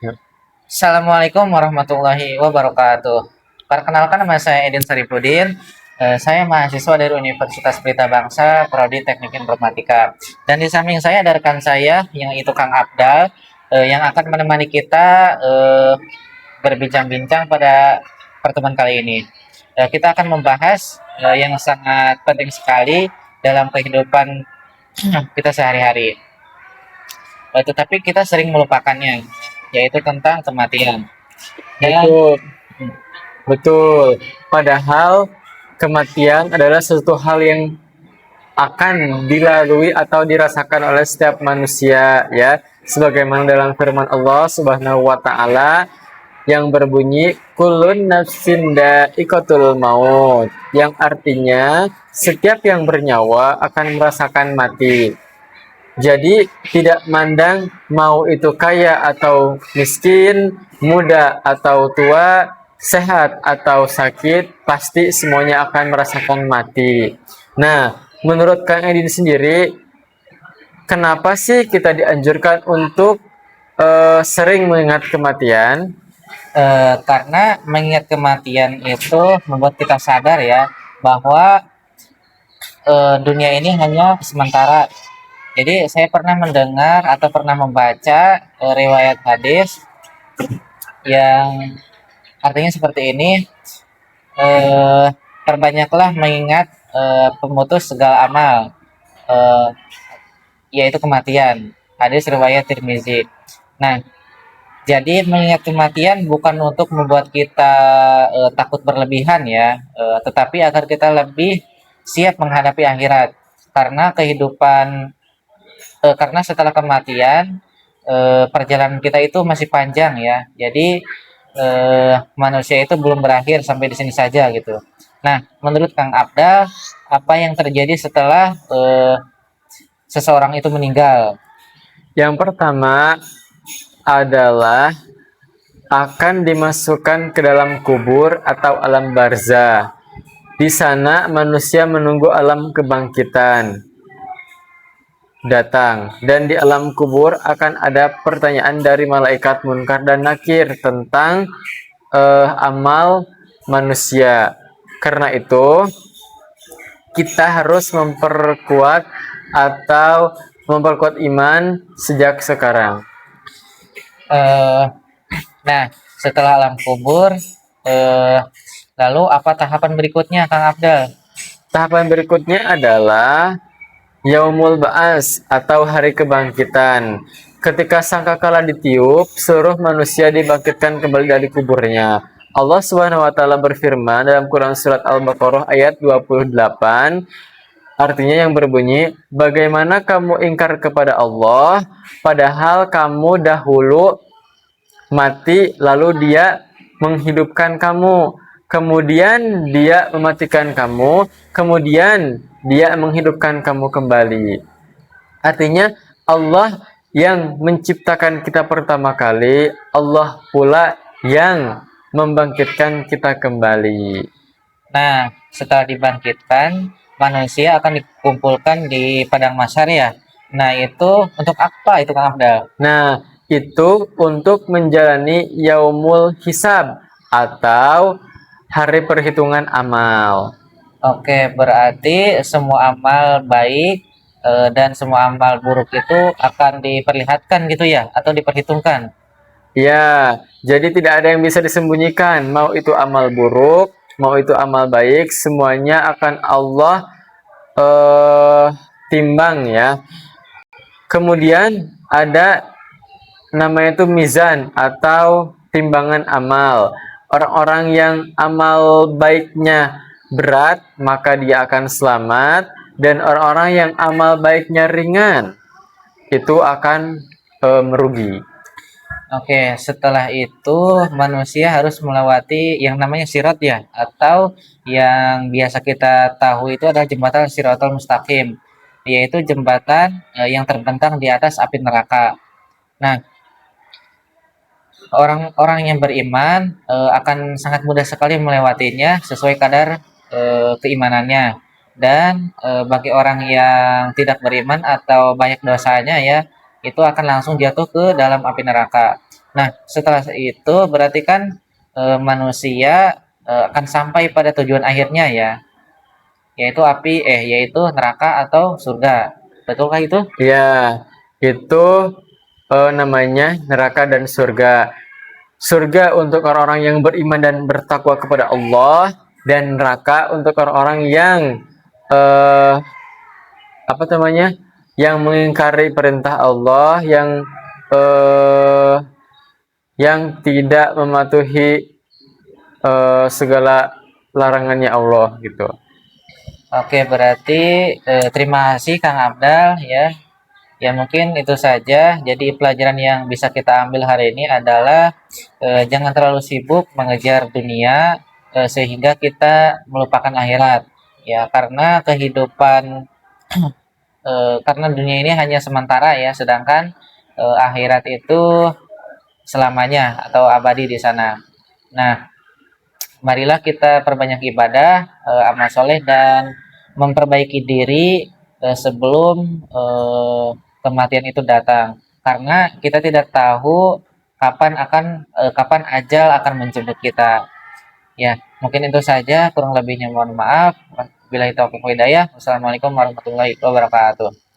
Ya. Assalamualaikum warahmatullahi wabarakatuh. Perkenalkan, nama saya Edin Saripudin. Saya mahasiswa dari Universitas Pelita Bangsa, Prodi Teknik Informatika. Dan di samping saya ada rekan saya, yang itu Kang Abdal, yang akan menemani kita berbincang-bincang pada pertemuan kali ini. Kita akan membahas yang sangat penting sekali dalam kehidupan kita sehari-hari. Tetapi kita sering melupakannya, yaitu tentang kematian. Dan Betul, betul. Padahal kematian adalah sesuatu hal yang akan dilalui atau dirasakan oleh setiap manusia, ya. Sebagaimana dalam firman Allah Subhanahu wa taala yang berbunyi kulun nafsin dha'iqatul maut, yang artinya setiap yang bernyawa akan merasakan mati. Jadi tidak mandang mau itu kaya atau miskin, muda atau tua, sehat atau sakit, pasti semuanya akan merasakan mati. Nah, menurut Kang Edin sendiri, kenapa sih kita dianjurkan untuk sering mengingat kematian? karena mengingat kematian itu membuat kita sadar ya bahwa dunia ini hanya sementara. Jadi saya pernah mendengar atau pernah membaca riwayat hadis yang artinya seperti ini, eh, perbanyaklah mengingat pemutus segala amal, eh, yaitu kematian. Hadis riwayat Tirmizi. Nah, jadi mengingat kematian bukan untuk membuat kita takut berlebihan ya, tetapi agar kita lebih siap menghadapi akhirat. Karena setelah kematian perjalanan kita itu masih panjang ya. Jadi manusia itu belum berakhir sampai di sini saja gitu. Nah, menurut Kang Abdal, apa yang terjadi setelah seseorang itu meninggal? Yang pertama adalah akan dimasukkan ke dalam kubur atau alam barzah. Di sana manusia menunggu alam kebangkitan datang, dan di alam kubur akan ada pertanyaan dari malaikat Munkar dan Nakir tentang amal manusia. Karena itu kita harus memperkuat iman sejak sekarang. Eh, nah, setelah alam kubur, eh, lalu apa tahapan berikutnya, Kang Abdal? Tahapan berikutnya adalah Yaumul Ba'as atau hari kebangkitan. Ketika sangkakala ditiup, seluruh manusia dibangkitkan kembali dari kuburnya. Allah Subhanahu wa taala berfirman dalam Quran surat Al-Baqarah ayat 28, artinya yang berbunyi, bagaimana kamu ingkar kepada Allah padahal kamu dahulu mati, lalu dia menghidupkan kamu, kemudian dia mematikan kamu, kemudian dia menghidupkan kamu kembali. Artinya Allah yang menciptakan kita pertama kali, Allah pula yang membangkitkan kita kembali. Nah, setelah dibangkitkan, manusia akan dikumpulkan di padang mahsyar ya. Nah, itu untuk apa itu, Kang Abdal? Nah, itu untuk menjalani yaumul hisab atau hari perhitungan amal. Oke, berarti semua amal baik dan semua amal buruk itu akan diperlihatkan gitu ya, atau diperhitungkan. Ya, jadi tidak ada yang bisa disembunyikan. Mau itu amal buruk, mau itu amal baik, semuanya akan Allah eh, timbang ya. Kemudian ada namanya itu mizan atau timbangan amal. Orang-orang yang amal baiknya berat, maka dia akan selamat, dan orang-orang yang amal baiknya ringan itu akan merugi. Oke, setelah itu manusia harus melewati yang namanya sirat ya, atau yang biasa kita tahu itu adalah jembatan Shiratal Mustaqim, yaitu jembatan yang terbentang di atas api neraka. Nah, orang-orang yang beriman akan sangat mudah sekali melewatinya sesuai kadar keimanannya. Dan bagi orang yang tidak beriman atau banyak dosanya ya, itu akan langsung jatuh ke dalam api neraka. Nah, setelah itu berarti kan manusia akan sampai pada tujuan akhirnya ya, yaitu yaitu neraka atau surga. Betulkah itu? Ya, itu namanya neraka dan surga. Surga untuk orang-orang yang beriman dan bertakwa kepada Allah, dan neraka untuk orang-orang yang eh, apa namanya? Yang mengingkari perintah Allah, eh, yang tidak mematuhi segala larangannya Allah gitu. Oke, berarti terima kasih Kang Abdal ya. Ya mungkin itu saja. Jadi pelajaran yang bisa kita ambil hari ini adalah jangan terlalu sibuk mengejar dunia sehingga kita melupakan akhirat. Ya, karena kehidupan karena dunia ini hanya sementara ya, sedangkan akhirat itu selamanya atau abadi di sana. Nah, marilah kita perbanyak ibadah, amal soleh dan memperbaiki diri sebelum kematian itu datang. Karena kita tidak tahu kapan ajal akan menjemput kita. Ya, mungkin itu saja. Kurang lebihnya mohon maaf. Bila itu aku hidayah. Wassalamualaikum warahmatullahi wabarakatuh.